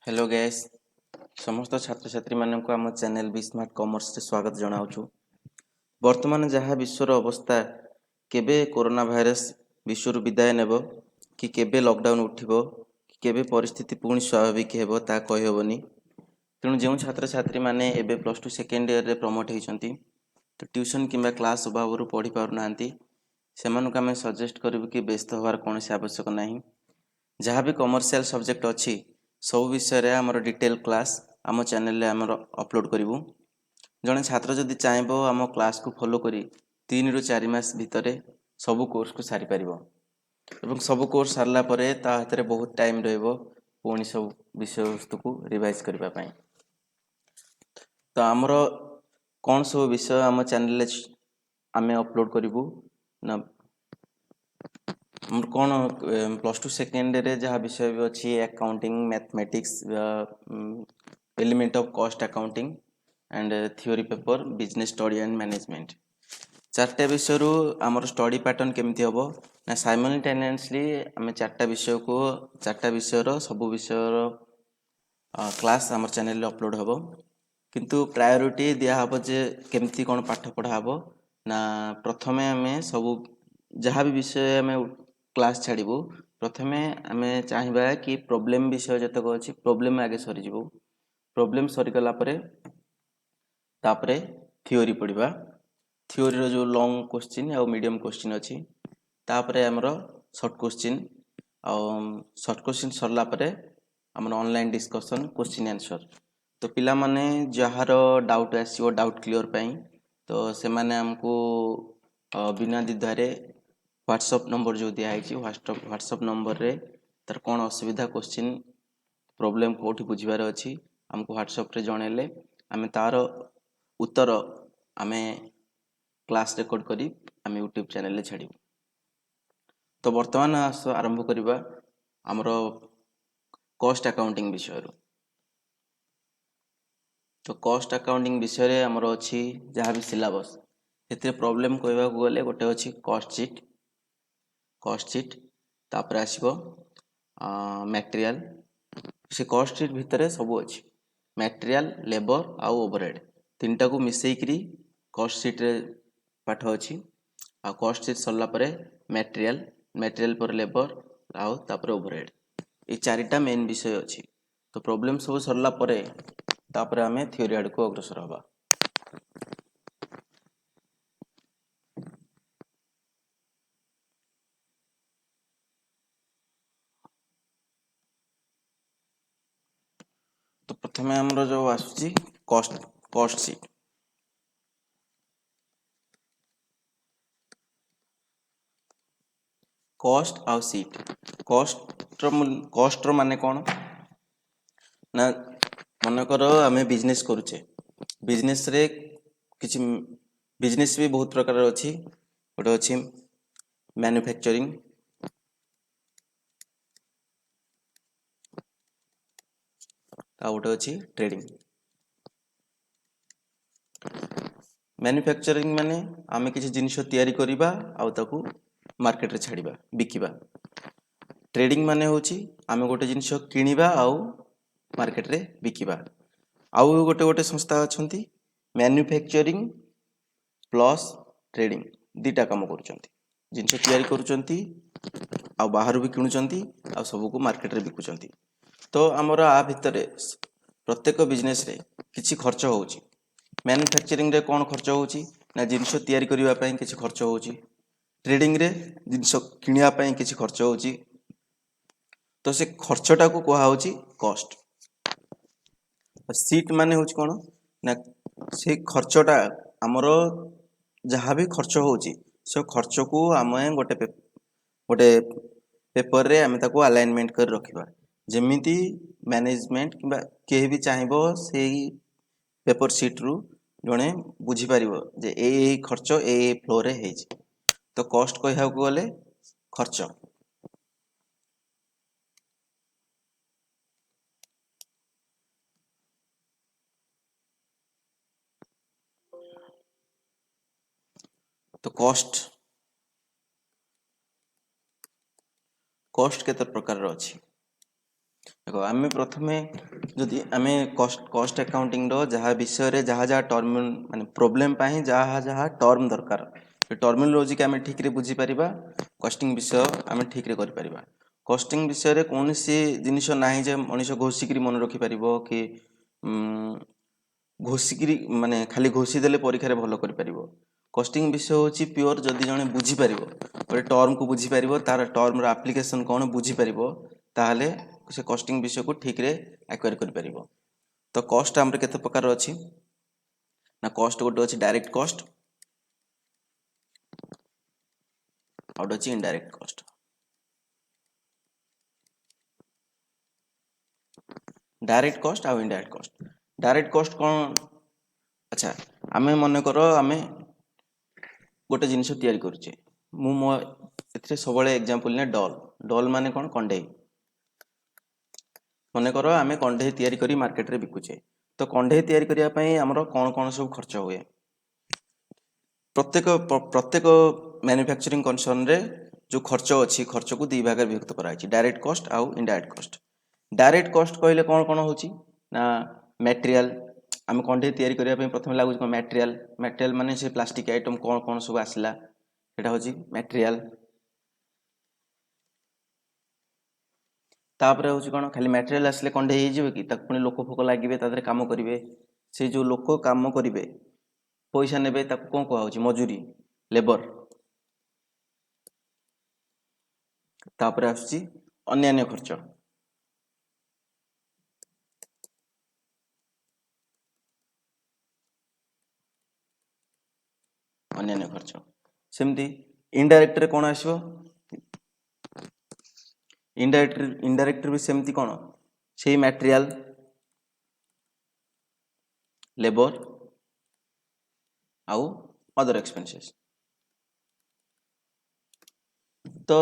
Hello guys समस्त छात्र छात्री मानक आम चैनल बी स्मार्ट कॉमर्स से स्वागत जनाऊँ। वर्तमान जहाँ विश्वर अवस्था केबे कोरोना भाइरस विश्वर विदाय नेब कि केबे लॉकडाउन उठिबो कि केबे परिस्थिति पुणी स्वाभाविक हेबो ता कहि हेबनी। तेणु जो छात्र छात्री माने एबे प्लस टू सेकेंड ईयर रे प्रमोट होइछंती तो ट्यूशन किंबा क्लास अभाव पढ़ी पारु नांती सेमानक आमे सजेस्ट करिवु कि व्यस्त होवार कोनोसी आवश्यक नाही। जहाँ भी कमर्शियल सब्जेक्ट अच्छी सब विषय आमर डिटेल क्लास आम चैनल आमर अपलोड करूँ। जड़े छात्र जदि चाहब आम क्लास को फॉलो करी 3 ରୁ 4 मास भितर सबू कोर्स को सारी पार एवं सबू कोर्स सारला परे ता हाथ में बहुत टाइम रहिबो पुणी सब विषय वस्तु को रिवाइज करबा पाई। तो आमर कौन सब विषय आम चैनल आमे अपलोड करूँ ना मोर कौन प्लस टू सेकेंड रे जहाँ विषय भी अच्छी accounting mathematics element of cost accounting and theory paper business study and management चार्टा विषय रु आमर स्टडी पैटर्न केमती हम ना साइमल्टेनियसली आम चार्टा विषय सबू विषय क्लास आमर चैनल अपलोड हम किंतु प्रायोरिटी दिहब जे केमती कौन पाठ पढ़ा हम ना प्रथमे आम सबू जहाँ भी विषय आम क्लास छाड़ू प्रथमे आम चाहिए कि प्रोब्लेम विषय जतक अच्छी प्रोब्लेम आगे सरीजु प्रोब्लेम सरीगला तापरे थियोरी पढ़ा थियोरी जो लॉन्ग क्वेश्चन आ मीडियम क्वेश्चन अच्छी तापरे आमर शॉर्ट क्वेश्चन शॉर्ट क्वेश्चन सरला परे आमर ऑनलाइन डिस्कशन क्वेश्चन आंसर तो पिला माने जहार डाउट आसीबो डाउट क्लियर पाई तो से माने हमको बिना द्विधारे व्हाट्सएप नंबर जो दिखाई व्हाट्सएप नंबर रे तार कौन असुविधा क्वेश्चन प्रोब्लेम कोठी बुझीबार अच्छी हमको व्हाट्सएप रे जणेले आमे तार उत्तर आमे क्लास रेकॉर्ड करी आमे यूट्यूब चैनल रे छाड़ी। तो वर्तमान आरंभ करिबा हमरो कॉस्ट अकाउंटिंग विषय रो। तो कॉस्ट अकाउंटिंग विषय रे हमरो अच्छी जहाँ भी सिलेबस एते प्रॉब्लम कहबा को गले गोटे अच्छी कॉस्ट शीट तापर आसीबो मटेरियल से कॉस्ट शीट भितर सब अच्छी मटेरियल लेबर आउ ओवरहेड तीनटा को मिसेइकरी कॉस्ट शीट रे पाठ अच्छी आ कॉस्ट शीट सरला परे मटेरियल पर लेबर आउ तापर ओवरहेड ये चारिटा मेन विषय अच्छी। तो प्रॉब्लम सब सरला परे तापर आमे थ्योरी आड़ को अग्रसर हवा। तो प्रथमे हमरो जो आसुची कॉस्ट शीट कॉस्ट आउ शीट कॉस्ट रो माने कौन ना मन कर आमे बिजनेस करूचे बिजनेस रे किछि बिजनेस भी बहुत प्रकार अच्छी गोटे अच्छी मैन्युफैक्चरिंग आ गोटे अच्छी ट्रेडिंग। मैन्युफैक्चरिंग माने आमे किछि जिनिस तयारी करिबा आउ ताकू मार्केट रे छाड़िबा बिकिबा। ट्रेडिंग माने होची आमे गोटे जिनिस किनिबा आउ मार्केट रे बिकिबा। आउ गोटे गोटे संस्था अछंती मैन्युफैक्चरिंग प्लस ट्रेडिंग दीटा काम करूचंती जिनिस तयारी करूचंती आ बाहर भी किणुचंती आ सबको मार्केट रे बिकुचंती। तो हमर आ भितरे प्रत्येक बिजनेस रे किछि खर्च होउची मैन्युफैक्चरिंग रे कौन खर्च होउची ना जिनिस तयारी करिबा पई किछि खर्च होउची ट्रेडिंग रे जिनिस किनिया पई किछि खर्च होउची तो से खर्चटा को कहा होउची कॉस्ट। सीट माने होउची कोन ना से खर्चटा हमरो जहाँ भी खर्च होउची से खर्च को आमे गोटे पेपर रे आमे ताको अलाइनमेंट कर रखिबा जेमिति मैनेजमेंट किबा केही भी चाहिबो सेही पेपर शीट रु जणे बुझी पारिबो जे ए खर्च ए फ्लो रे हेछि। तो कॉस्ट कहया को गले खर्च। तो कॉस्ट केते प्रकार रो अछि देखो आम प्रथम जदि आम कस्ट अकाउंटिंग जहाँ विषय रे जहाँ जहाँ टर्म माने प्रोब्लेम जहाँ जहाँ टर्म दरकार टर्मिनोलॉजी के आम ठीक रे बुझी पारिबा कस्टिंग विषय आम ठीक रे करि परिबा कस्टिंग विषय रे कौन सी जिनिस नाही जे मनीष घोषिकी मन रखि पारिबो कि घोषिकी माने खाली घोषी देले परीक्षा रे भलो करि पारिबो कस्टिंग विषय होची प्योर जदि जने बुझी पारिबो गोटे टर्म को बुझी पारिबो तार टर्म रो एप्लीकेशन कोन बुझी पारिबो ताहले से कस्टिंग विषय को ठीक रे एक्वायर करि पारिबो तो कस्ट हमरे केते प्रकार अछि ना कस्ट गोटे अछि डायरेक्ट कस्ट आउट अछि इनडायरेक्ट कस्ट डायरेक्ट कस्ट आ इनडायरेक्ट कस्ट कोन अच्छा आमे मन करो आमे गोटे जिनिस तैयारी करूचे मु मो एथिरे सबले एग्जांपल ने डॉल डॉल माने कोन कंढेई मन करो आमे कंढेई तैयारी करी मार्केट रे बिकुचे तो कंढेई तैयारी करिया पई हमरो कोन कोन सब खर्च हुए प्रत्येक मैन्युफैक्चरिंग कंसर्न रे जो खर्च अछि खर्च को दी भाग रे विभक्त करा अछि डायरेक्ट कॉस्ट आउ इनडायरेक्ट कॉस्ट डायरेक्ट कॉस्ट कहले कोन कोन होची ना मटेरियल आम कंढे तैयारी करिया पई प्रथम लागु को मटेरियल मटेरियल माने से प्लास्टिक आइटम कोन कोन सब आसला एटा होची मटेरियल तापर होची कोन खाली मटेरियल आसले कंढे हे जिवे कि तक पुनी लोक फोक लागिवे तादरे काम करिवे से जो लोक काम करिवे पैसा नेबे ताको कोन को होची मजूरी लेबर तापर आसुची अन्य खर्च अन्य खर्च सेमती इनडायरेक्ट रे कोन आसीबो इनडायरेक्ट भी सेमती कोन सेही मटेरियल लेबर आउ अदर एक्सपेंसेस तो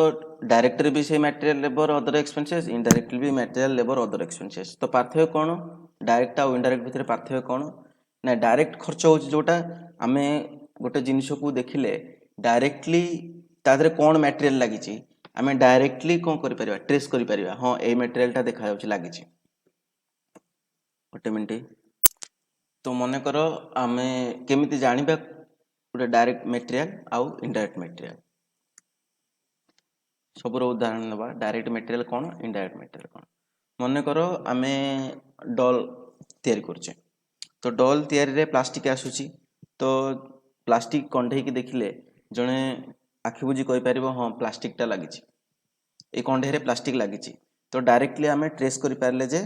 डायरेक्ट भी से material labour other expenses indirect भी मटेरियल लेबर अदर एक्सपेंसेस तो पार्थक्य कोन डायरेक्ट आ इनडायरेक्ट भितर पार्थक्य कोन ना डायरेक्ट खर्च होची जोटा आमे गोटे जिनिस को देखिले डायरेक्टली तादरे कोन मटेरियल लागिची आमे डायरेक्टली कोन करि परिबा ट्रेस करि परिबा हां ए मटेरियल टा देखा जाउची लागिची गोटे मिनिट तो मने करो आमे केमिति जानिबा गोटे डायरेक्ट मटेरियल आउ इनडायरेक्ट मटेरियल सबरो उदाहरण नबा डायरेक्ट मटेरियल कोन इनडायरेक्ट मटेरियल कोन मने करो आमे डॉल तैयारी करछे तो डॉल तैयारी रे प्लास्टिक आसुची तो प्लास्टिक कंढे की देखिले जणे आखि बुझी कहि परिबो हां प्लास्टिक टा लागिची ए कंढे रे प्लास्टिक लागिची तो डायरेक्टली आमे ट्रेस करि पारले जे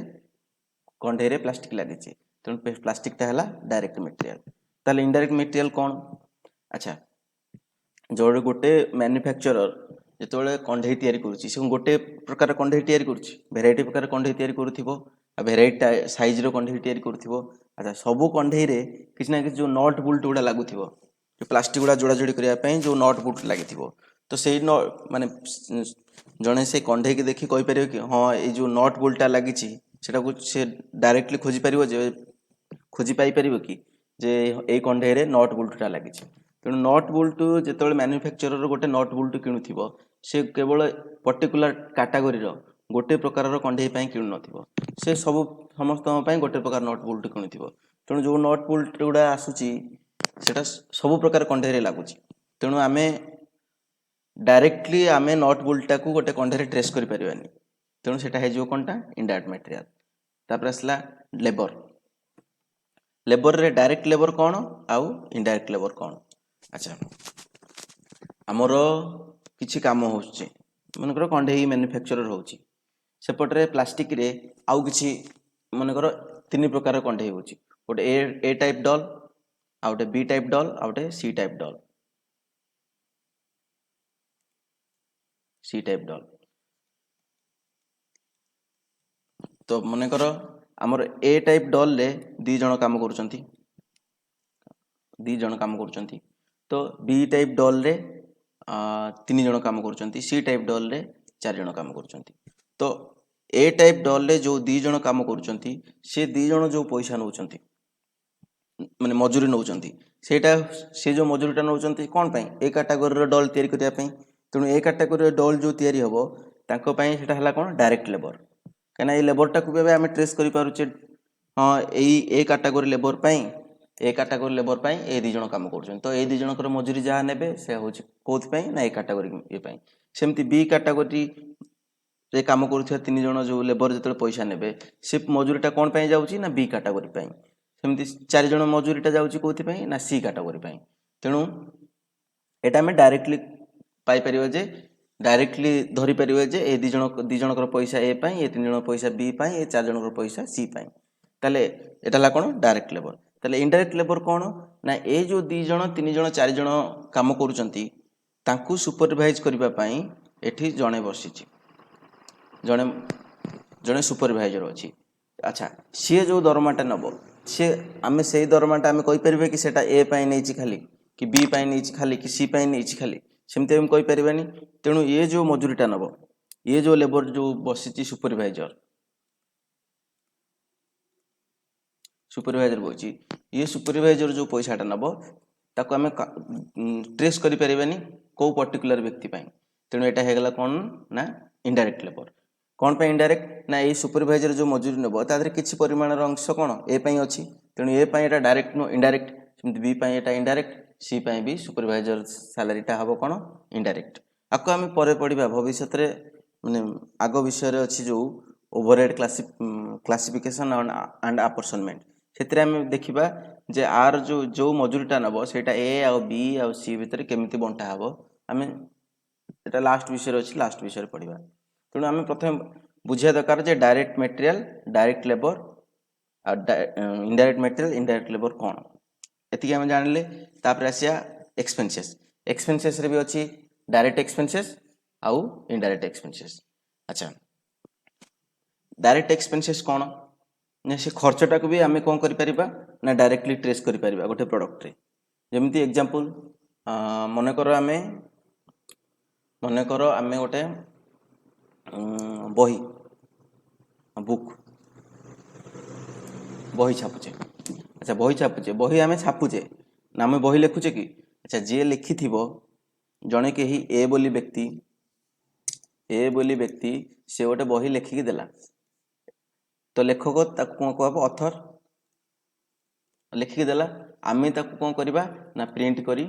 कंढे रे प्लास्टिक लागिची तो प्लास्टिक टा हला डायरेक्ट मटेरियल ताले इनडायरेक्ट मटेरियल कोन अच्छा जोड़ गोटे मैन्युफैक्चरर जेतोले कंढे तैयारी करूची से गोटे प्रकार कंढे तैयारी करूची वेराइटी प्रकार कंढे तैयारी करूथिबो आ वेराइटी साइज रो कंढे तैयारी करूथिबो अच्छा सबु कंढे रे किछ ना किछ जो नट बोल्ट उडा लागुथिबो जो प्लास्टिक उडा जोड़ा जोड़ी करिया पई जो नट बोल्ट लागिथिबो तो सेही माने जणे से कंढे की देखि कहि परियो कि हां ए जो नट बोल्टा लागिची सेटा को से डायरेक्टली खोजी परिबो जे खोजी पाई परिबो कि जे ए कंढे रे नट बोल्टा लागिची तेणु नट बोल्ट जेतेବେଳେ मैन्युफैक्चरर गोटे नट बोल्ट किणुथिबो से केवल पर्टिकुलर कैटेगरी रो गोटे प्रकारर कंढे पई किणु नथिबो से सब समस्त पई गोटे प्रकार नट बोल्ट किणुथिबो तेणु जो नट बोल्ट उडा आसुची सेटा सब प्रकार कंढे रे लागुची तेणु आमे डायरेक्टली आमे नट बोल्टा को गोटे कंढे रे ट्रेस करि परिबानी तेणु सेटा हे जो कोनटा इनडायरेक्ट मटेरियल तापर असला लेबर लेबर रे डायरेक्ट लेबर कोन आउ इनडायरेक्ट लेबर कोन अच्छा आमर किछि काम होउची मनकर कंढे मैन्युफैक्चरर होउची सेपटरे प्लास्टिक रे आउ किछि मनकर तीन प्रकार कंढे होउची गोटे ए टाइप डॉल आ गोटे बी टाइप डॉल आ गोटे सी टाइप डॉल तो मनकर आमर ए टाइप डॉल रे दी जण काम करूचंती तो बी टाइप डॉल रे तीन जण काम करूचंती सी टाइप डॉल रे चार जण काम करूचंती तो ए टाइप डॉल रे जो दी जण काम करूचंती से दी जण जो पैसा नउचंती माने मजूरी नउचंती सेटा से जो मजूरीटा नउचंती कोन पई ए कैटेगरी रो डॉल तयारी करिया पई तेणु ए कैटेगरी रो डॉल जो तयारी हबो तांको पई सेटा हला कोन डायरेक्ट लेबर कहीं ये लेबरटा को भी आम ट्रेस कर पारुचे हाँ A category labour A category labour A दी जन काम कर तो ए दी जनकर मजूरी जहाँ ने से हूँ कौन ना ए कैटेगरी ये सेमती बी कैटेगरी रे काम करुवा 3 जन जो लेबर जो पैसा ने से मजूरीटा कौन जाऊँगी ना बी कैटेगरी सेमती 4 जन मजूरीटा जाऊँगी कौन ना सी कैटेगरी तेणु एटा आम डायरेक्टली पाइपर जे डायरेक्टली धरी पारे जे ए दी जनकर पैसा ए 3 जन पैसा बी ए 4 जनकर पैसा सी ताले एटा कौन डायरेक्ट लेबर ताले इनडायरेक्ट लेबर कौन ना ए जो 2 जन 3 जन 4 जन काम करुचंती तांकू सुपरवाइज करबा पई एठी जणे बसी जणे जणे सुपरवाइजर अच्छी अच्छा सी जो दरमाटा नब सी आम से दरमाटा आम कहीपर कि सेटा ए नहीं खाली कि बी नहीं खाली कि सी नहीं खाली सेमती आम कहीपर तेणु ये जो मजूरीटा नब ये जो लेबर जो बसी सुपरवाइजर सुपरवाइजर बोची ये सुपरवाइजर जो पैसाटा नब ताको आम ट्रेस करें कौ पर्टिकुलर व्यक्ति तेणु यहाँ होगा कौन ना इनडायरेक्ट लेबर कौन पे इनडायरेक्ट ना ये सुपरवाइजर जो मजूरी नब तादेह किसी परिमाण अंश कौन ए अच्छी तेणु ये डायरेक्ट नो इनडायरेक्ट सेमती बी यहाँ इनडायरेक्ट सी भी सुपरवाइजर सालारीटा हम कौन इनडायरेक्ट आपको आम पर पढ़ा भविष्य माने आग विषय अच्छी जो ओवरहेड क्लासिफिकेशन एंड अपरसनमेंट से आम देखा जे आर जो जो मजूरीटा नब से ए आउ बी आउ सी भितर केमी बंटा हम आम ये लास्ट विषय अच्छी लास्ट विषय पढ़ा तेणु आम प्रथम बुझा दरकार जे direct material direct labour indirect material indirect labour कौन एति आम जानिले तापर आसिया एक्सपेंसेस एक्सपेंसेस रे भी अच्छी डायरेक्ट एक्सपेंसेस आउ इनडायरेक्ट एक्सपेंसेस अच्छा डायरेक्ट एक्सपेंसेस कौन ना से खर्चटा को भी आम कौन करिपरिबा ना डायरेक्टली ट्रेस करिपरिबा गोटे प्रोडक्ट रे जेमती एग्जांपल मनकर आम गोटे बही बुक बही छापुचे अच्छा बही छापुचे बही आम छापुचे ना आम बही लिखुचे कि अच्छा जी लिखि जड़े कहीं ए बोली व्यक्ति से गोटे बही लिखिकी देला तो लेखक ताको कौन कहब अथर लिखिकी देला आम ताको कौन करवा ना प्रिंट करी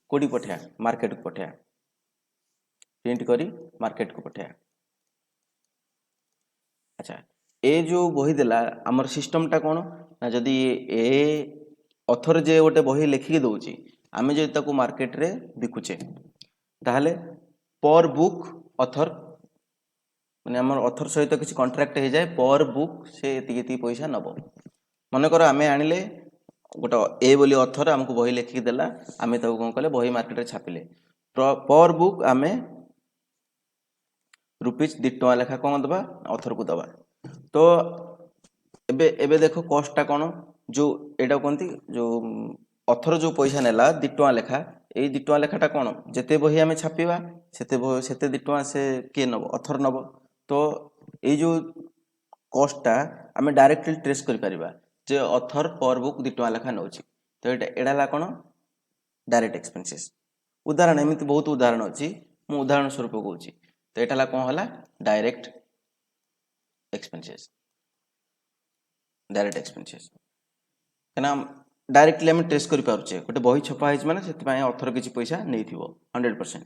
कोडी पठा मार्केट को पठा प्रिंट करी मार्केट को पठा अच्छा ए जो बही देला आमर सिस्टमटा कौन ना जदि ए अथर जे गोटे बही लिखिकी दौची आम जो ताको मार्केट रे बिकुचे ताहले पर बुक अथर माने आमर अथर सहित किसी कॉन्ट्रैक्ट हो जाए पर बुक से ये पैसा नब मनकर आम आनिले गोटे ए बोली अथर आमको बही लिखिकी देला आम ताको कौन कले बही मार्केट रे छापिले पर बुक आम रुपीज 2 टଙ୍କା लेखा कौन दबा अथर को दबा तो एबे एबे देखो कॉस्टटा कौन जो एटा कहती जो अथर जो पैसा नेला 2 टଙ୍କା लेखा ये 2 टଙ୍କା लेखाटा कौन जिते बही आम छापा से 2 टଙ୍କା से किए नब अथर नब तो ये जो कॉस्टटा आम डायरेक्टली ट्रेस कर जे अथर पर बुक 2 टଙ୍କା लेखा नौ तो एटा कौन डायरेक्ट एक्सपेंसेस उदाहरण एमती बहुत उदाहरण अच्छी मु उदाहरण स्वरूप कहूँ तो यहाँ कौन है डायरेक्ट एक्सपेंसेस कहना डायरेक्टली आम ट्रेस कर पारे गोटे बही छपा है से अथर किसी पैसा नहीं 100%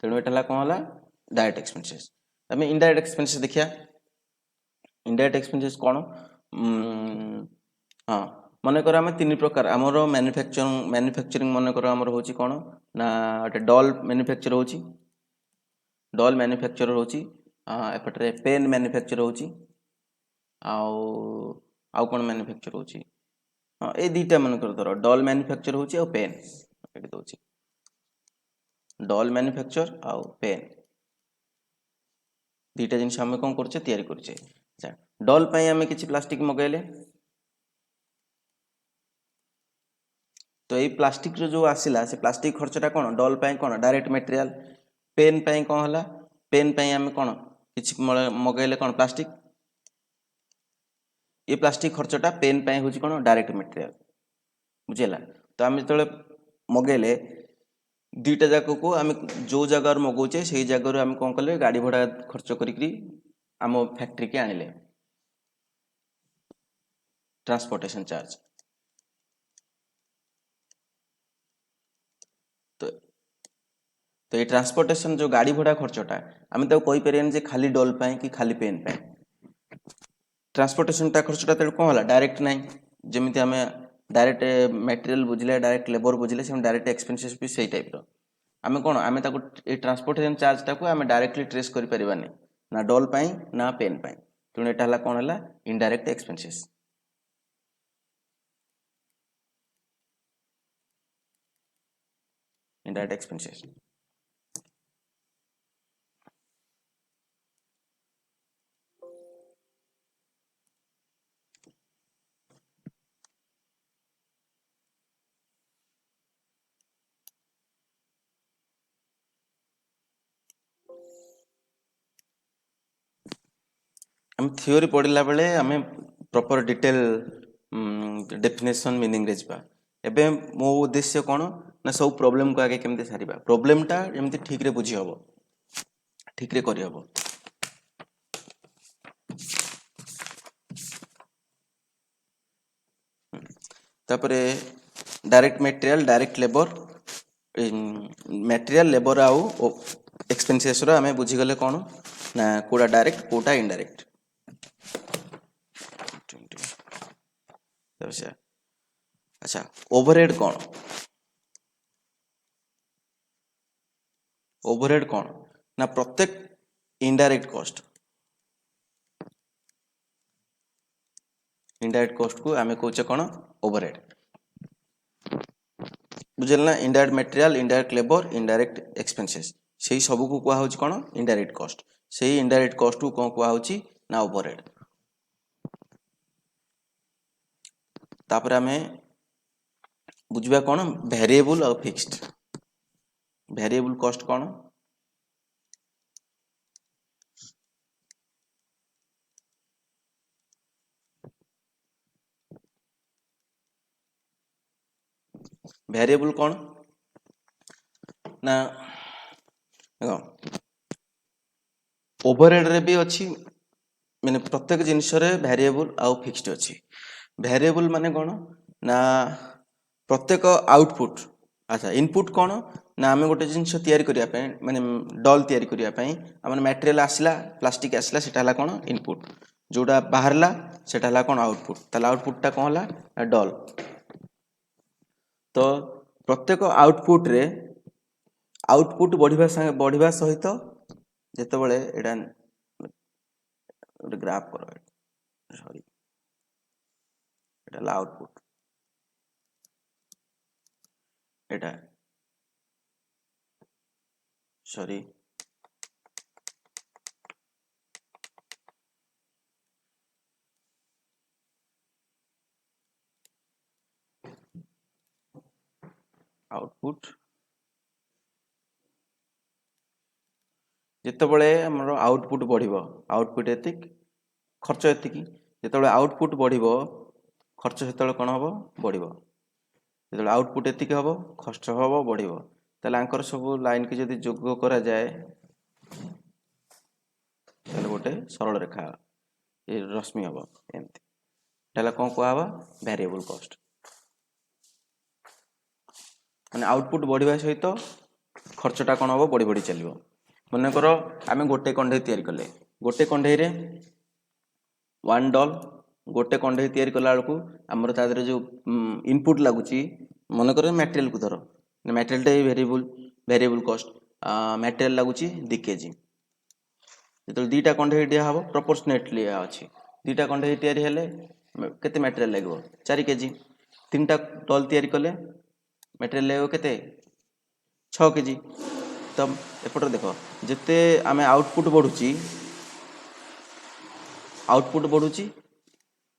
तेणु यहाँ कौन है डायरेक्ट एक्सपेंसेस आम इनडायरेक्ट एक्सपेंसेस देखिए इनडायरेक्ट एक्सपेंसेस कौन हाँ मनकर आम 3 प्रकार आमर मैन्युफैक्चरिंग मनकर आमर हूँ कौन ना गोटे डल मैन्युफैक्चर होची डल मैन्युफैक्चर होची एपटे पेन मैन्युफैक्चर होची आउ कौन मैन्युफैक्चर होची हाँ ये 2टा मनकर धर डल मैन्युफैक्चर होची और पेन ये दौची डल मैन्युफैक्चर आउ पेन 2टा जिनस आम कौन करछे तैयारी करछे अच्छा डल पई आम किछि प्लास्टिक मगाइले तो ये प्लास्टिक जो आसिला से प्लास्टिक खर्चटा कौन डल पई कौन डायरेक्ट मटेरियल पेन पई कौन है पेन पई आम कौन किछि मगाइले कौन प्लास्टिक ये प्लास्टिक खर्चटा पेन पई हूँ कौन डायरेक्ट मटेरियल बुझेगा तो आम जो मगेले दुईटा जाक को आम जो जगार मगाऊे से जगार आम कौन कले गाड़ी भड़ा खर्च करी आम फैक्ट्री के आनिले ट्रांसपोर्टेशन चार्ज। तो तो ये ट्रांसपोर्टेशन जो गाड़ी भड़ा खर्चटा आम तो कही पारे जे खाली डल पाए कि खाली पेन पाए ट्रांसपोर्टेशन खर्चटा तेज कौन है डायरेक्ट ना जमी आम डायरेक्ट मटेरियल बुझे डायरेक्ट लेबर बुझे से डायरेक्ट एक्सपेंसेस भी सही टाइप आम कौन आम ट्रांसपोर्टेशन चार्ज टाक आम डायरेक्टली ट्रेस करें ना डल पाई ना पेन पाई तेणु यहाँ कौन है इनडायरेक्ट एक्सपेंसेस। इनडायरेक्ट एक्सपेंसेस आम थियोरी पढ़ला बेले आम प्रॉपर डिटेल डेफिनेशन मीनिंग रे जा एबे मो उद्देश्य कौन ना सब प्रॉब्लम को आगे केमते सारिबा प्रॉब्लमटा जेमती ठीक रे बुझी हबो ठीक रे करी हबो। तापरे direct material direct labour material labour आउ एक्सपेंसेस रो आमे बुझी गले कौन ना कोडा डायरेक्ट कोडा इनडायरेक्ट। अच्छा ओवरहेड कौन ओवरहेड कौन ना प्रत्येक इनडायरेक्ट कॉस्ट को आमे कहचे कौन ओवरहेड बुझल ना indirect material indirect labour indirect expenses से सब को कहा होची कौन इनडायरेक्ट कॉस्ट से इनडायरेक्ट कॉस्ट को कौन कहा होची ना ओवरहेड। तापर आमे बुझबा कौन वेरिएबल और फिक्स्ड वेरिएबल कॉस्ट कौन वेरिएबल कौन ना ओवरहेड रे भी अच्छी माने प्रत्येक जिनिस रे वेरिएबल आउ फिक्स्ड अच्छी वेरिएबल माने कौन ना प्रत्येक आउटपुट अच्छा इनपुट कौन ना आम गोटे जिनस तैयारी करिया पे माने डल तैयारी करिया पे आम मटेरियल आसला प्लास्टिक आसला सेटा कौन इनपुट जोड़ा बाहरला सेटा कौन आउटपुट ताला आउटपुटटा कौन है डल। तो प्रत्येक आउटपुट बढ़िया सहित जेतेबेले एटा ग्राफ कर सॉरी एटा आउटपुट एटा सॉरी आउटपुट जितेबले आमर आउटपुट बढ़िबो आउटपुट एतिक खर्च एतिक जितेबले आउटपुट बढ़िबो खर्च सेतेबले कोन हबो बढ़िबो जितेबले आउटपुट एतिक हबो खर्च हबो बढ़िबो ताले आंकर सब लाइन के जदी जोग करा जाए ताले गोटे सरल रेखा ए रश्मि हबो एमति ताले कोन को हबो वेरिएबल कॉस्ट माने आउटपुट बढ़िबा सहित खर्चटा कोन हबो बढ़ी बढ़ी चलिबो। मन कर आम गोटे कंडे तैयारी कले गोटे कंडे रे वन डॉल गोटे कंडे तैयारी कला बेलू आमर तादर जो इनपुट लगुच मन कर मटेरियल को धर मटेरियल टा वेरिएबल कॉस्ट मटेरियल लगुच 2 kg जो दीटा कंडे दिहब प्रोपोर्शनेटली अच्छी दीटा कंडे तैयारी हेले केते मटेरियल लगे 4 kg 3टा डॉल तैयारी कले मटेरियल लगे केते 6 kg। तो एपटर देख जिते आम आउटपुट बढ़ुची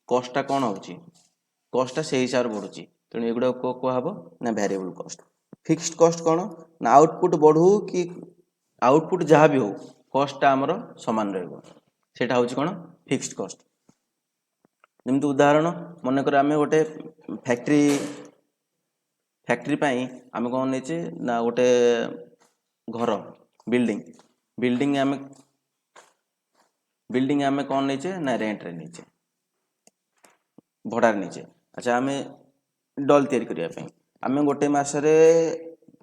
कॉस्टा कौन होची कॉस्टा से हिसाब से बढ़ुची तेणु एगुड़ा को कहब ना वेरिएबल कॉस्ट। फिक्स्ड कॉस्ट कौन ना आउटपुट बढ़ू कि आउटपुट जहाँ भी हो कॉस्टा आमर समान रहिबो सेटा होची कौन फिक्स्ड कॉस्ट। जमती उदाहरण मन कर आम गोटे फैक्ट्री फैक्ट्री पाई आम कौन नहीं ना गोटे घर बिल्डिंग बिल्डिंग आम कौन नहीं ना रेंट रे नहीं भड़ार नहीं। अच्छा आम डल तैयारी करने आम गोटे मसरे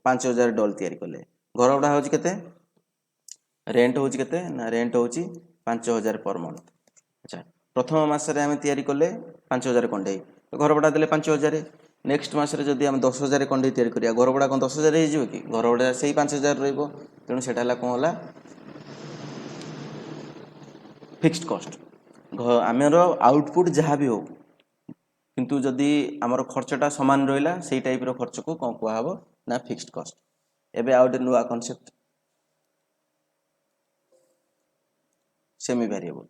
5000 डल तैयारी कले घर गुड़ा हूँ के रेंट हूँ के ना रेंट हूँ 5000 पर मंथ। अच्छा प्रथम मसरे आम तैयारी कले 5000 कंडे घर भड़ा देले 5000 नेक्स्ट मसरे जदि आम 10000 कंडे तैयारी करिया घर भड़ा कौन 10000 हो कि घर भड़ा से 5000 रेणु से कौन है फिक्स्ड कॉस्ट आमर आउटपुट जहाँ भी हो किंतु जदि आमर खर्चटा सामान रहा से टाइप खर्च को कौन कहब ना फिक्स्ड कॉस्ट। एबे आउट नुआ concept semi variable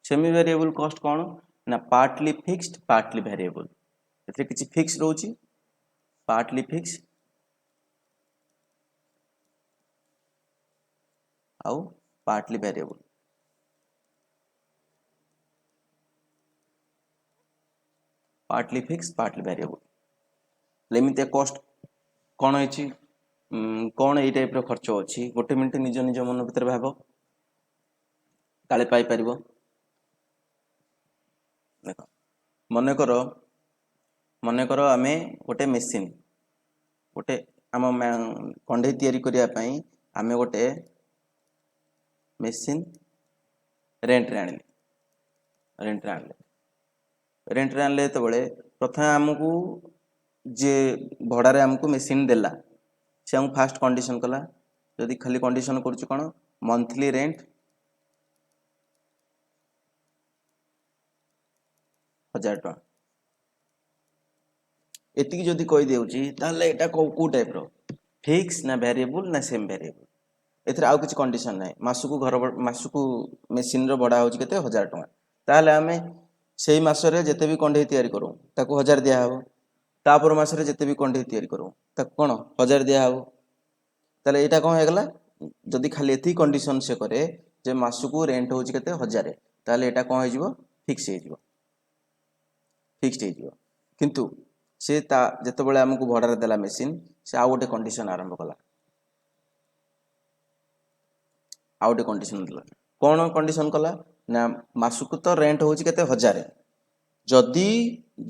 semi variable cost कौन ना पार्टली फिक्स्ड पार्टली वेरिएबल एथे किछि फिक्स रोची पार्टली फिक्स आउ partly variable partly fix partly variable एमती कॉस्ट कौन है कौन ये टाइप खर्च अच्छी गोटे मिनट निज निज मन भर भाव काले पाई परिबो देख मनकर आमे गोटे मेसीन गोटे आम कंडे तैयारी करिया पई आमे गोटे मेसीन रेंट रे आनले तो प्रथम आमको जे भड़ारे आमको मेसीन देला से आमको फास्ट कंडीशन कला जदि खाली कंडीशन करुच कौन मंथली रेंट 1000 टका एति जदि कही देउची ताले एटा को टाइप रो फिक्स ना वेरिएबल ना सेम वेरिएबल एथरे आउ किछि कंडीशन नै मासुकु मेसीन रो भड़ा होची केते 1000 टका ताले आमे सेही मासरे जेते भी कंढे तैयारी करू ताको 1000 दिया हबो तापर मासरे जेते भी कंढे तैयारी करू ताको कोन 1000 दिया हबो ताले एटा कोन हे गला जदि खाली एथि कंडीशन से करे जे मासुकु रेंट होची केते 1000 ताले एटा कोन हे जिवो फिक्स हे जिवो किंतु से जिते बड़े आमको भड़ार देला मेसीन से आउ गोटे कंडीशन आरंभ कला आउ गोटे कंडीशन देला कौन कंडीशन कला ना मासुक तो रेंट होची केते 1000 जदि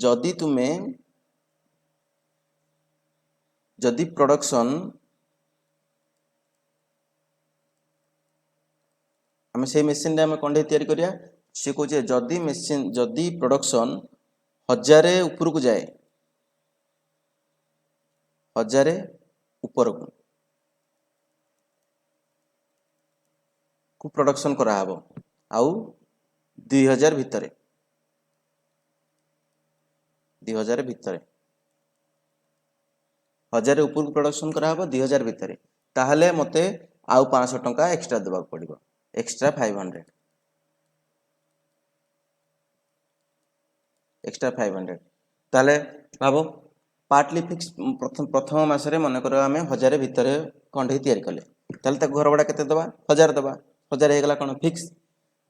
जदि तुमे जदि प्रोडक्शन आम से मेसीन आम कंडे तैयारी करिया से कहे जदि मेसीन जदि प्रोडक्शन 1000 ऊपर को जाए 1000 ऊपर को प्रोडक्शन करा हबो आउ 2000 भितरे 1000 ऊपर को प्रोडक्शन करा हबो 2000 भितरे ताहले मते आउ 500 टंका एक्स्ट्रा देबा पड़िबो एक्स्ट्रा 500 ताहले भाबो पार्टली फिक्स प्रथम मासरे मन कर आम 1000 भितर कंढे तैयारी कले ताहले ताको घर भड़ा केते दबा 1000 दबा 1000 हे गला कोन फिक्स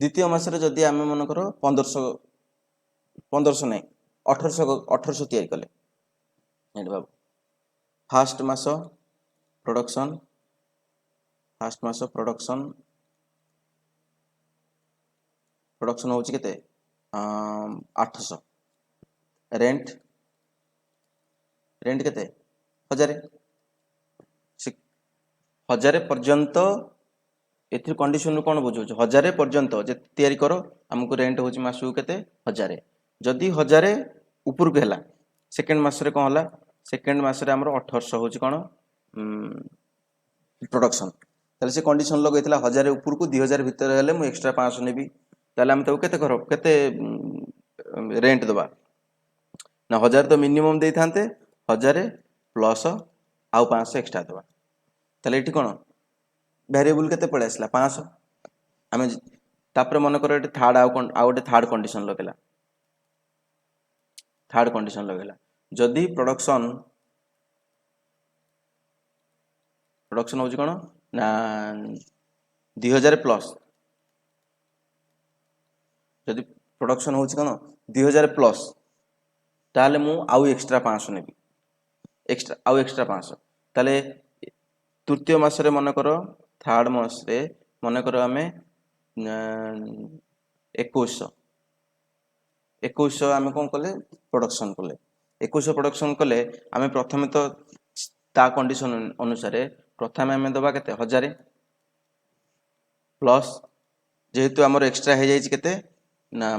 द्वितीय मासरे जदि आम मन कर 1500 नहीं 1800 तैयारी कले भाव फास्ट मास प्रोडक्शन होची केते 800 रेंट केते 1000 पर्यंत एथि कंडीशन कौन बुझे 1000 पर्यंत जे तैयारी करो हमको रेंट होची मासु केते 1000 जदि 1000 ऊपर को हैला सेकंड मासरे कौन होला सेकंड मासरे हमर 1800 होची कोन प्रोडक्शन ताले से कंडीशन लगैतला 1000 ऊपर को 2000 भीतर हेले मु एक्स्ट्रा 500 नेबी ताले हम तो केते करो केते रेंट दबा ना 1000 तो मिनिमम दे थांते 1000 प्लस आउ 500 एक्स्ट्रा दबा ताले एठी कोन वेरिएबल केते पळे आसला 500 आमे तापर मन करो एठी थर्ड आउ गोटे थर्ड कंडीशन लगेला जदि प्रोडक्शन होची कोन ना 2000 प्लस जदि प्रोडक्शन होची कोन 2000 प्लस ताले मु आउ एक्स्ट्रा 500 नेबी एक्स्ट्रा 500 ताले तृतीय मास रे मन करो थर्ड मास रे मन करो आमे 2100 आमे कोन कले प्रोडक्शन कले 2100 प्रोडक्शन कले आमे प्रथमे तो ता कंडीशन अनुसार प्रथमे आमे दबा केते 1000 प्लस जेहेतु आमर एक्स्ट्रा हो जाइए केते ना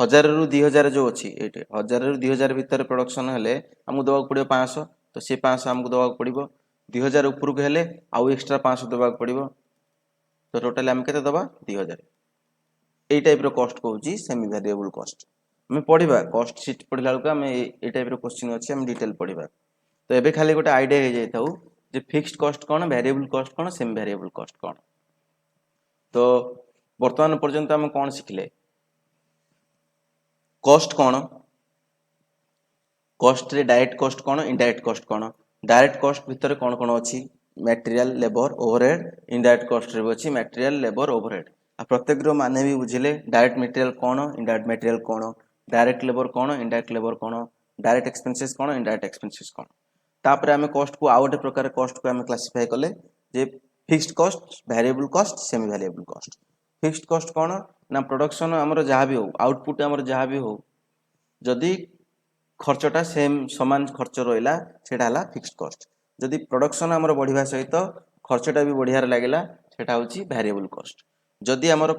1000 रु 2000 जो अच्छी ये 1000 रु 2000 भितर प्रोडक्शन हेले आमको दबाक पड़ो 500 तो से 500 आमको दबाक पड़ो 2000 उपरक हेले आउ एक्स्ट्रा 500 दबाक पड़ो तो टोटाल आम के दबा 2000 ये टाइप कस्ट कौची सेमी वेरिएबल कस्ट आम पढ़ा कस्ट सीट पढ़ला बेलू आम ये टाइप क्वेश्चन अच्छे आम डिटेल पढ़ा तो ये खाली गोटे आइडिया हो जाता जे फिक्स्ड कस्ट कौन वेरिएबल कस्ट कौन सेमी वेरिएबल कस्ट कौन तो वर्तमान पर्यंत आम कौन शिखले कस्ट कौन कस्ट रे डायरेक्ट कस्ट कौन इनडायरेक्ट कस्ट कौन डायरेक्ट कस्ट भितर कौन कौन अच्छी मटेरियल लेबर ओवरहेड इनडायरेक्ट कस्ट रे अच्छी मटेरियल लेबर ओवरहेड आ प्रत्येक रो माने भी बुझिले डायरेक्ट मटेरियल कौन इनडायरेक्ट मटेरियल कौन डायरेक्ट लेबर कौन इनडायरेक्ट लेबर कौन डायरेक्ट एक्सपेंसेस कौन इनडायरेक्ट एक्सपेंसेस कौन तापर आम कस्ट को आउ गोटे प्रकार कस्ट को आम क्लासिफाई कले जे फिक्स्ड कस्ट वेरिएबल कस्ट सेमी वेरिएबल कस्ट फिक्स्ड कस्ट कौन ना प्रोडक्शन आमर जहाँ भी हो आउटपुट आमर जहाँ भी हो जदि खर्चटा सेम समान खर्च रहा है फिक्स्ड कस्ट जदि प्रोडक्शन आमर बढ़िया सहित खर्चटा भी बढ़िया लगे सेटा हूँ वेरिएबल कस्ट जदि आमर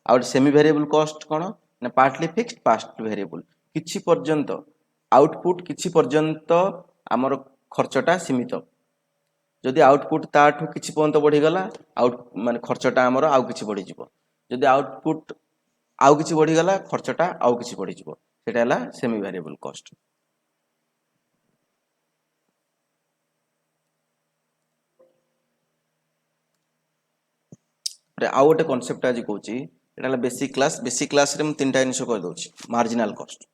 आउट सेमी वेरिएबल कस्ट कौन ना पार्टली फिक्स्ड पार्टली वेरिएबल किछि पर्यंत आउटपुट किछि पर्यंत आमर खर्चटा सीमित जदि आउटपुट ताठू किछि पर्यंत बढ़ीगला आउट माने खर्चटा आमर आउ किछि बढ़ी जिवो जदि आउटपुट आउ किछि बढ़ीगला खर्चटा आउ किछि बढ़ी जिवो सेटा हला सेमी वेरिएबल कस्ट आउ गोटे कॉन्सेप्ट आज कहूची एटा हला बेसिक क्लास रे हम तीनटा जिनिस कहि दउची मार्जिनल कॉस्ट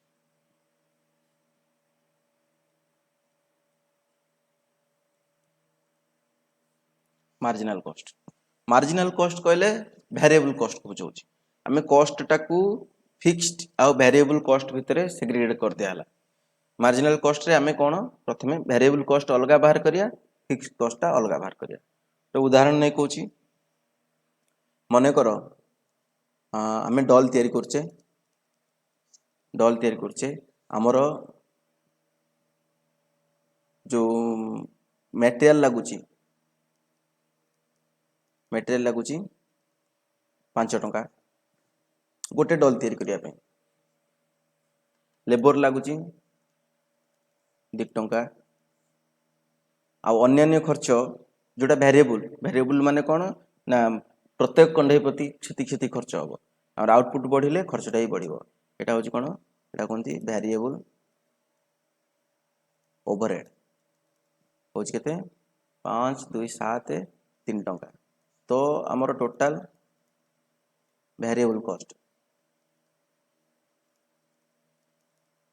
मार्जिनल कॉस्ट कहले वेरिएबल कॉस्ट को बुझाउची हमें कॉस्ट टाकू फिक्स्ड आ वेरिएबल कॉस्ट भितर सेग्रीगेट कर दिया हला मार्जिनल कॉस्ट रे हमें कोन प्रथमे वेरिएबल कॉस्ट अलगा बाहर करिया फिक्स्ड कॉस्ट टा अलगा बाहर करिया तो उदाहरण नै कहूची मने करो हमें डॉल तैयारी करचे हमरो जो मटेरियल लगुची 5 टंका गोटे डॉल तैयारी करिया पे लेबर लगुची 2 टंका आ अन्य खर्च जोटा वेरिएबल माने कौन ना प्रत्येक कंढई प्रति क्षति खर्च हम और आउटपुट बढ़िले खर्चटा ही बढ़िबो एटा होची कोन एटा कोनती वेरिएबल ओवरहेड होची केते 5 2 7 3 टंका तो हमर टोटल वेरिएबल कॉस्ट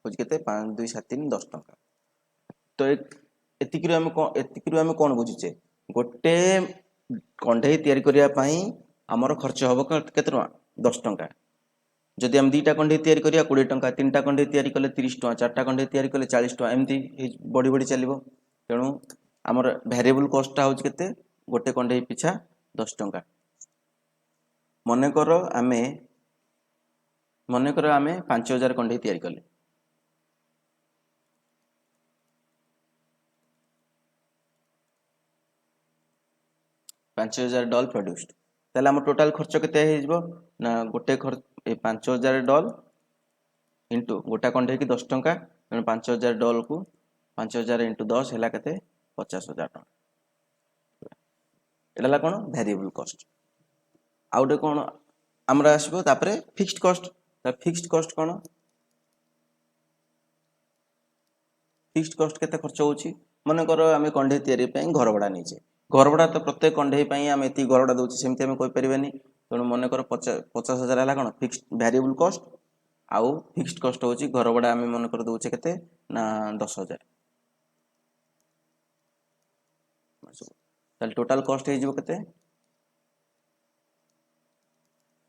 होची केते 5 2 7 3 10 टंका तो एतिकिरु हम कोन बुझिचे गोटे कंढई तैयारी करिया पई हमर खर्च हबो केते टंका 10 टंका जदि हम 2टा कंढई तैयारी करिया 20 टंका 3टा कंढई तैयारी कले 30 टंका 4टा कंढई तैयारी कले 40 टंका एमती बड़ी बड़ी चलिबो तेणु हमर वेरिएबल कॉस्ट होची केते गोटे कंढई पिछा 10 टंका मने करो आमे 5000 कंढई तैयारी कले 5000 डॉल प्रोड्यूस्ड ताले हम टोटल खर्च केते हे जिवो ना गोटे 5000 डॉल इंटू गोटा कंढई की 10 टंका 5000 डॉल को 5000 इंटू 10 हैला केते 50000 टंका एडला कोन वेरिएबल कॉस्ट आउटे कोन हमरा आसीबो तापरे फिक्स्ड कॉस्ट कोन फिक्स्ड कॉस्ट केते खर्च होची माने करो आमे कंढई तैयारी पई घर भड़ा नीचे घर भड़ा तो प्रत्येक कंढई पई आमे एती घर भड़ा दोची सेमती आमे कोइ परिबेनी तेणु मन कर 50000 है कौन फिक्स्ड वेरिएबल कॉस्ट आउ फिक्स्ड कॉस्ट होची घर भड़ा आमे मन कर दोचे केते ना 10000 ताल टोटल कॉस्ट हे जिवो केते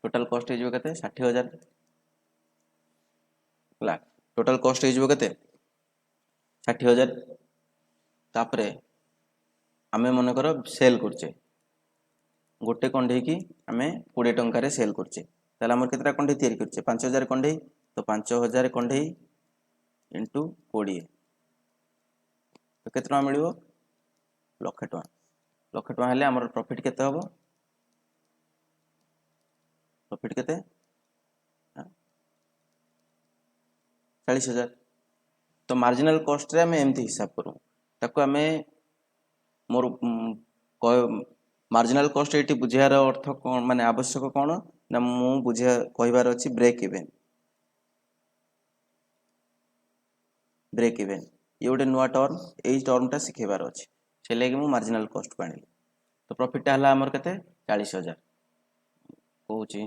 टोटल कॉस्ट हो केते 60,000 ला टोटल कॉस्ट हो केते 60,000 तापरे आमे मन कर सेल करछे गोटे कंढे की आमे 20 टंका रे सेल करछे ताले हमर केतरा कंढे तयारी करछे 5,000 कंढे तो 5,000 कंढे इंटू 20 तो केते टका मिलिबो लक्ष टका हेले हमर प्रॉफिट केते हबो प्रॉफिट केते 40,000 तो मार्जिनल कॉस्ट रे आमे एमती हिसाब करू ताको आमे मोर मार्जिनल कॉस्ट एटी बुझियार अर्थ कोन माने आवश्यक कोन ना मु बुझिया कहिबार अछि ब्रेक इवन ये गोटे नुआ टर्म एई टर्मटा सिखेबार अछि से लेके मु मार्जिनल कॉस्ट को आनिली तो प्रॉफिट हला हमर केते 40,000 कहूची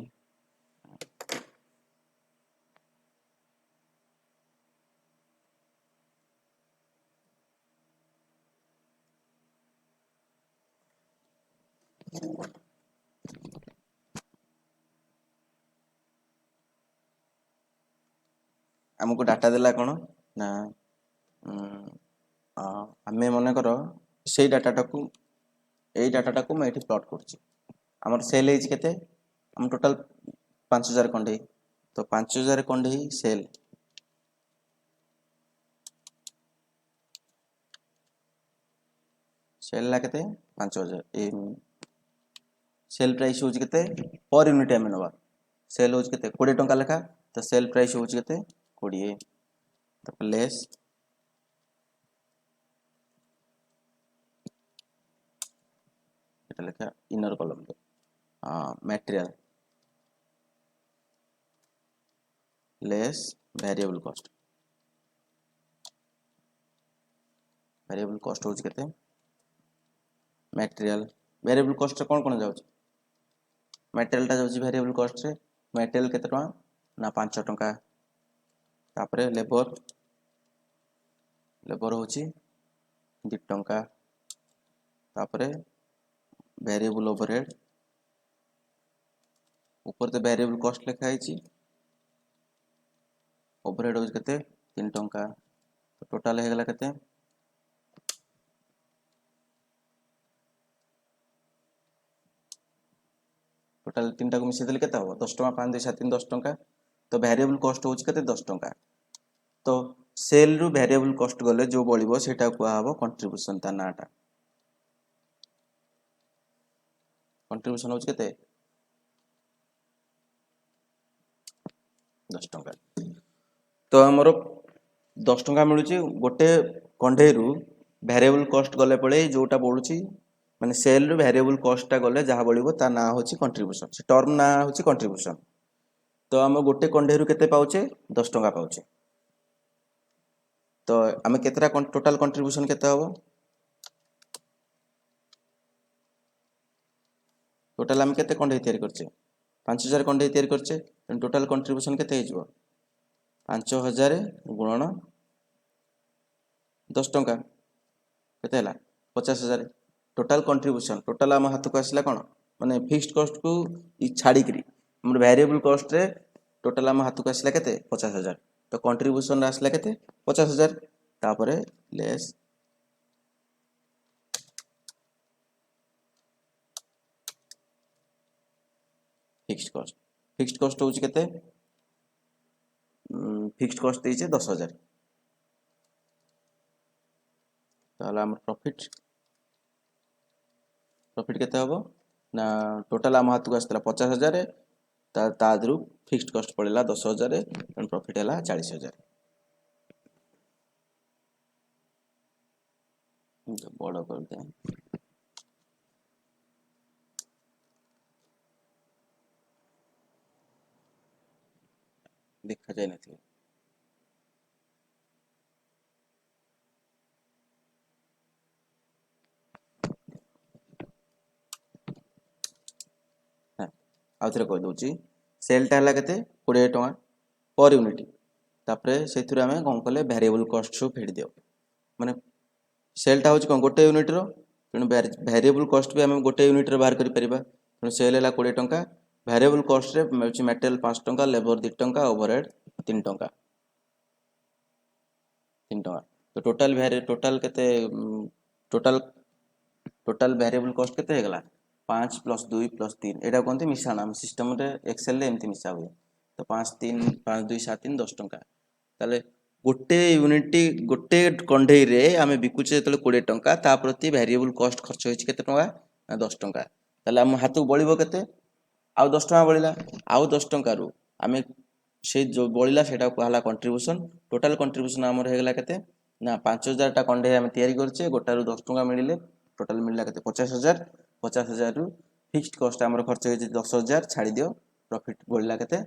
हमको डाटा देला कोन ना आमे मन कर सेई डाटाटा को एई डाटाटा को मैं एठी प्लॉट करछि हमर सेल एज केते हम टोटल 5,000 कंढे तो 5,000 कंढे सेल ला केते 5,000 सेल प्राइस होची केते पर यूनिट आमे नबा सेल होची केते 20 टंका लेखा तो सेल प्राइस होची केते 20 तो लेस एटा लेखा इनर कॉलम रे मटेरियल लेस वेरिएबल कॉस्ट होची केते मटेरियल वेरिएबल कॉस्ट कोन कोन जाउची मटेरियल टा जाउची वेरिएबल कॉस्ट रे मटेरियल केते टका ना 5 टंका तापरे लेबर होची 2 टंका तापरे वेरिएबल ओवरहेड ऊपर तो वेरिएबल कॉस्ट लिखा है ओवरहेड होची केते 3 टंका तो टोटल हे गला केते टोटल 3 टा को मिसे देले केते हो 10 टंका 5 2 7 3 10 टंका तो वेरिएबल कॉस्ट होची केते 10 टंका तो सेल रु वेरिएबल कॉस्ट गले जो बळिबो सेटा कुआ हबो कंट्रीब्यूशन ता नाटा कंट्रीब्यूशन होची केते 10 टंका तो हमरो 10 टंका मिलुची गोटे कंढे रु वेरिएबल कॉस्ट गले पळे जोटा बळुची माने सेल रु वेरिएबल कॉस्ट ता गले जहा बळिबो ता ना होची कंट्रीब्यूशन से टर्म ना होची कंट्रीब्यूशन तो हम गोटे कंढे रु केते पाउचे 10 टंका पाउचे तो आमे केतरा टोटल कंट्रीब्यूशन केते हबो टोटल आमे केते कंढे तयारी करछे 5,000 कंढे तयारी करछे टोटल कंट्रीब्यूशन केते हेजबो 5,000 गुणन 10 टंका केते हला 50,000 टोटल कंट्रीब्यूशन टोटल आम हाथ को आसला कोन माने फिक्स्ड कॉस्ट को छाड़ी करी हमर वेरिएबल कॉस्ट रे टोटल आम हाथ को आसला केते 50,000 तो कंट्रीब्यूशन आसला केते 50,000 तापरे लेस फिक्स्ड कॉस्ट होची केते फिक्स्ड कॉस्ट देइछे 10,000 ताला हमर प्रॉफिट केते हबो ना टोटल आम हाथ को आसला 50,000 ता दरु फिक्स्ड कॉस्ट पड़ेला 10,000 एंड प्रॉफिट हला 40,000 बड़ा करते हैं देखा जाए नहीं आउ थे कहीदे सेलटा है के 20 टका पर यूनिट तापर से आम कौन कले वेरिएबल कॉस्ट सब फेड दियो माने सेलटा हूँ कौन गोटे यूनिट रो तेणु वेरिएबल कॉस्ट भी आम गोटे यूनिट बाहर कर तेणु सेल है 20 टका भैरिएबल कॉस्ट रे मटेरियल 5 टंका लेबर 2 टंका ओवरहेड 3 टंका 3 टंका तो टोटल केते टोटल टोटल भैरिएबल कॉस्ट केते हे गला 5 + 2 + 3 एटा कोनते मिसाण हम सिस्टम रे एक्सेल रे एमती मिसा हुए तो 5 3 5 2 7 3 10 टंका ताले गोटे यूनिट गोटे कंढई रे आमे बिकुचे तले 20 टंका ता प्रति भैरिएबल कॉस्ट खर्च होइछ केते टंका ना 10 टंका ताले हम हातु बळिबो केते आउ 10 टंका बळिला आउ 10 टंका रु आमे से जो बळिला सेटा कहला कंट्रीब्यूशन टोटल कंट्रीब्यूशन हमर हे गला केते ना 5000 टा कंढई आमे तयारी करछे गोटा रु 10 टंका मिलिले टोटल मिलला केते 50000 50000 रु फिक्स्ड कॉस्ट हमर खर्च होइछ 10000 छाडी दियो प्रॉफिट बळिला केते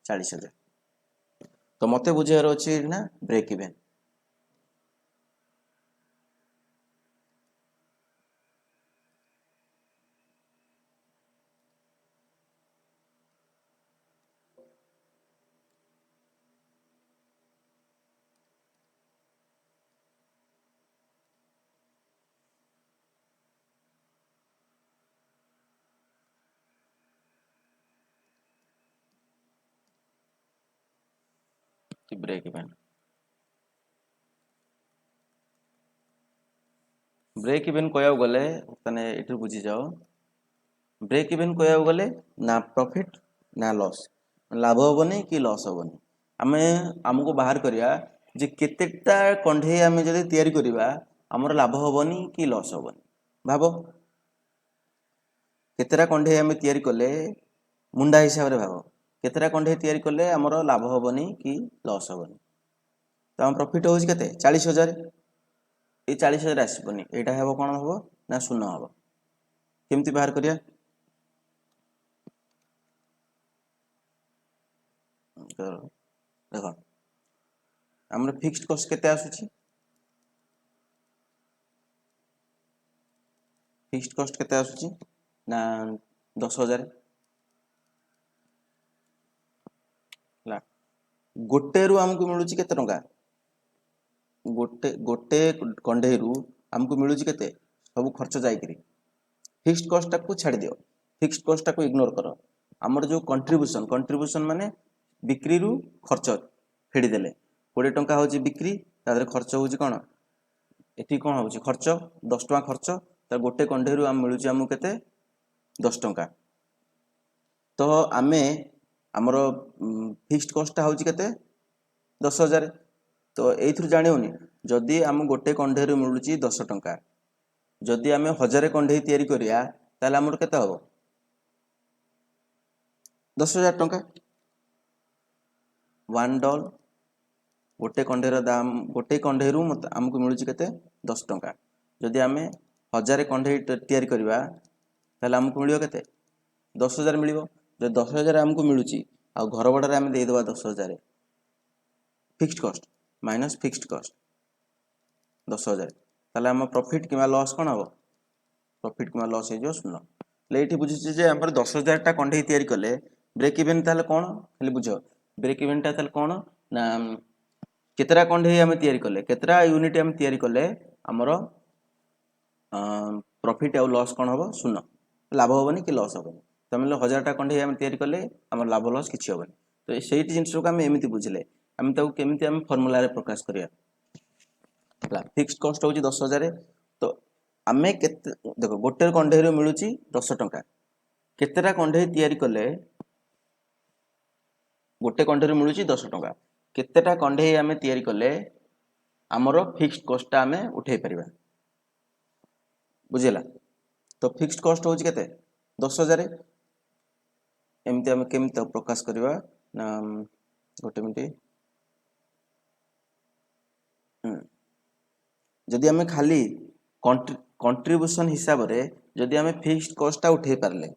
40000 तो मते बुझियार अछि ना ब्रेक इवन कि ब्रेक इवन कहया गले तने एठु बुझी जाओ ब्रेक इवन कहया गले ना प्रॉफिट ना लॉस लाभ होबनी कि लॉस होबनी आमे हमको बाहर करिया जे केतेटा कंढे आमे जदि तयारी करिवा हमर लाभ होबनी कि लॉस होबनी भाबो केतेटा कंढे आमे तयारी कले मुंडा हिसाब रे भाबो केतेटा कंढे तयारी कले हमर लाभ होबनी कि लॉस होबनी तो हम प्रॉफिट होउछ केते 40000 ए 40000 आसीबनी एटा हेबो कोन हेबो ना शून्य हेबो केमती बाहर करिया देखो हमर फिक्स्ड कॉस्ट केते आसुची फिक्स्ड कॉस्ट केते आसुची ना 10000 ला गोटे रु हमको मिलुची केते टंका गोटे गोटे कंढे रु हमको मिलुची केते सब खर्च जाई करी फिक्स्ड कॉस्ट टाको छाड़ दियो फिक्स्ड कॉस्ट टाको इग्नोर करो हमर जो कंट्रीब्यूशन माने बिक्री रु खर्च फेडी देले 20 टंका होची बिक्री तादरे खर्च होची कोन एठी कोन होची खर्च 10 टंका खर्च त गोटे कंढे रु हम मिलुची हमु केते 10 टंका तो आमे हमर फिक्स्ड कॉस्ट ता होची केते 10000 तो एथुर जानियोनी जदी हम गोटे कंढे रु मिलुची 10 टंका जदी आमे 1000 कंढे तयारी करिया ताले हमर केते होबो 10000 टंका $1 गोटे कंढेर दाम गोटे कंढेरु हमको मिलुची केते 10 टंका जदी आमे 1000 कंढे तयारी करिवा ताले हमको मिलियो केते 10000 मिलियो जे 10000 हमको मिलुची आ घर बडा रे आमे दे देबा 10000 fixed cost minus fixed cost 10000 ताले हम प्रॉफिट किमा लॉस कोन हबो प्रॉफिट किमा लॉस हे जो सुनो लेठी बुझिछि जे हमर 10000 टा कंढे तयारी कले ब्रेक इवन ताले कोन खाली बुझो ब्रेक इवन ता ताले कोन ना केतरा कंढे हम तयारी कले केतरा यूनिट हम तयारी कले हमरो प्रॉफिट और लॉस कोन हबो शून्य लाभ होबनी कि लॉस होबनी तमेले 1000 टा कंढे हम तयारी कले हमर लाभ लॉस किछि होबनी तो सेही जिंस को हम एमिति बुझले हम ताऊ केमिति हम फार्मूला रे प्रकाश करिया फिक्स्ड कॉस्ट होची 10000 तो आमे केते देखो गोटे कंढे रो मिलुची 10 टंका केतेटा कंढे तयारी कले गोटे कंढे रो मिलुची 10 टंका केतेटा कंढे आमे तयारी कले हमरो फिक्स्ड कॉस्ट आमे उठेई परिबा बुझिला तो फिक्स्ड कॉस्ट होची केते 10000 एमती आमे केमती प्रकाश करिबा ना गोटे मिनिट जदि आमे खाली कंट्रीब्यूशन हिसाब रे जदि आमे फिक्स्ड कॉस्ट उठेई पारले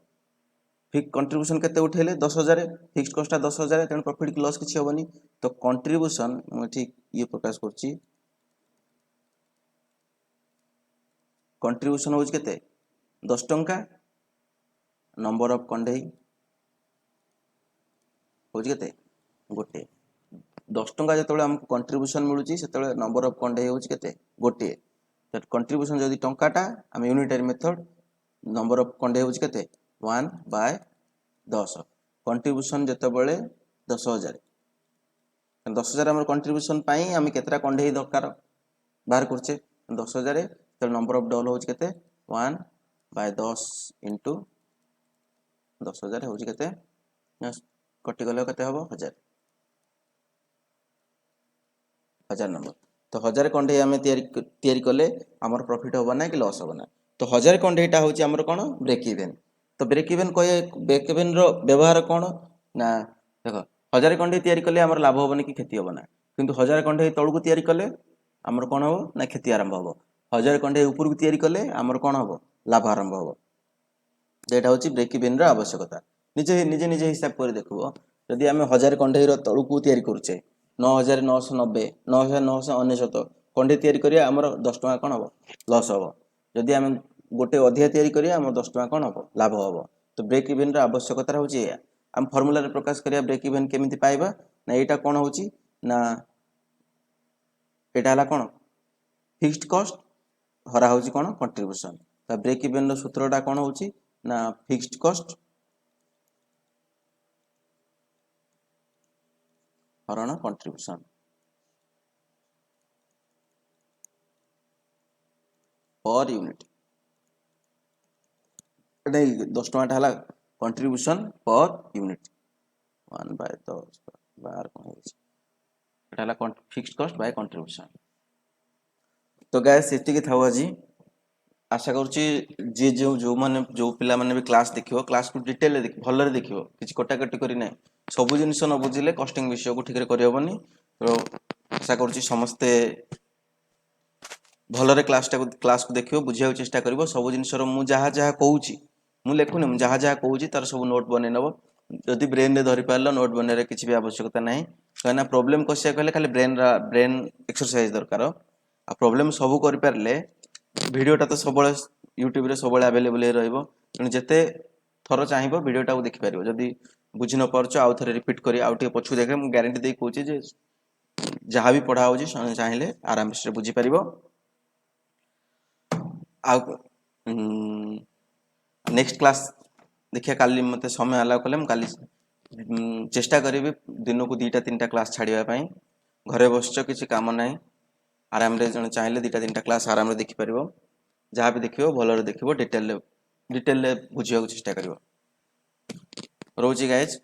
फिक्स कंट्रीब्यूशन केते उठेले 10000 फिक्स्ड कॉस्ट 10000 तेन प्रॉफिट की लॉस किछि होबनी तो कंट्रीब्यूशन म ठीक ये प्रकाश करछि कंट्रीब्यूशन होज केते 10 टंका नंबर ऑफ कंढे होज केते गोटे 10 टंका जतले हमको कंट्रीब्यूशन मिलुची सेतले नंबर ऑफ कंढे होज केते गोटे दैट कंट्रीब्यूशन जदि टंकाटा हम यूनिटरी मेथड नंबर ऑफ कंढे होज केते 1/10 10 कंट्रीब्यूशन जितेबाला 10,000 10,000 आम कंट्रीब्यूशन आम केतटा कंढे दरकार बाहर करचे 10,000 तो नंबर ऑफ डबल होची केते 1 बाय 10 इंटू 10,000 होची केते कटिगले केते हबो 1,000 नंबर तो 1,000 कंढे आम तैयारी कले आमर प्रॉफिट होबा ना कि लॉस होबा ना तो 1,000 कंढेटा होची आमर कोन ब्रेक इवन तो ब्रेक इवन रो व्यवहार कोन ना देखो 1,000 कंढे तैयारी कले आमर लाभ होबनी कि क्षति होबा ना किंतु 1,000 कंढे तळकु तैयारी कले आमर कोन हो ना क्षति आरंभ होबो 1,000 कंढे ऊपर को तैयारी कले आमर कोन होबो लाभ आरंभ होबो जेटा होची ब्रेक इवन रो आवश्यकता निजे निजे निजे हिसाब कर देखबो यदि आम 1,000 कंढे रो तळकु तैयारी करछे 9,990 9,999 कंढे तैयारी करिया आमर 10 टका कोन होबो लॉस होबो यदि आम गोटे अधिया तैयारी करिया आमर 10 टका कोन होबो लाभ होबो तो ब्रेक इवन रो आवश्यकता होची आम फार्मूला रे प्रकाश करिया ब्रेक इवन केमिति पाइबा ना एटा कोन होची ना एटा हला कोन फिक्स्ड कॉस्ट हरा होची कोन कंट्रीब्यूशन तो ब्रेक इवन रो सूत्रटा कोन होची ना फिक्स्ड कॉस्ट हरण कंट्रीब्यूशन पर यूनिट नहीं 10 टका हला कंट्रीब्यूशन पर यूनिट 1 बाय 10 बार कोन होची एटा हला फिक्स्ड कॉस्ट बाय कंट्रीब्यूशन तो गाइस एतिकी थाउ आज आशा करुच्ची जी जो माने जो पिला माने भी क्लास देखियो क्लास को डिटेल रे भल्ले देखियो किछि कटाकटी करी नै सब जिनिस न बुझिले कस्टिंग विषय को ठीक रे करि होबनी तो आशा करुच्ची समस्ते भल्ले क्लास को देखियो बुझिया चेष्टा करिवो सब जिनिस रो मु जहा जहा कहूची मु लेखुनी मु जहा जहा कहूची तार सब नोट बनै नबो यदि ब्रेन रे धरि पारलो नोट बनै रे किछि भी आवश्यकता नै कहना प्रॉब्लम कोसिया कहले खाली ब्रेन एक्सरसाइज दरकार आ प्रॉब्लम सब करि पारले भिडियोटा तो सब यूट्यूब रे सब अवेलेबल रहइबो तेणु जेते थर चाहिबो भिडियोटा को देखि पारिबो जदी बुझि न पारछो आउ थरे रिपीट करी आउ टे पछु देखे मु गारंटी दे कहूची जे जहाँ भी पढ़ा होची चाहिए आराम से बुझी पारिबो आ नेक्स्ट क्लास देखिए काली मते समय अलाउ कले हम काली चेष्टा करी दिन को 2टा 3टा क्लास छाड़िया पाई घरे बसच किसी काम नाही आराम रे जने चाहिए 2टा 3टा क्लास आराम रे देखि पारिबो जहाँ भी देखिबो भल रे देखिबो डिटेल बुझिया चेष्टा करिवो रोजी गाइज।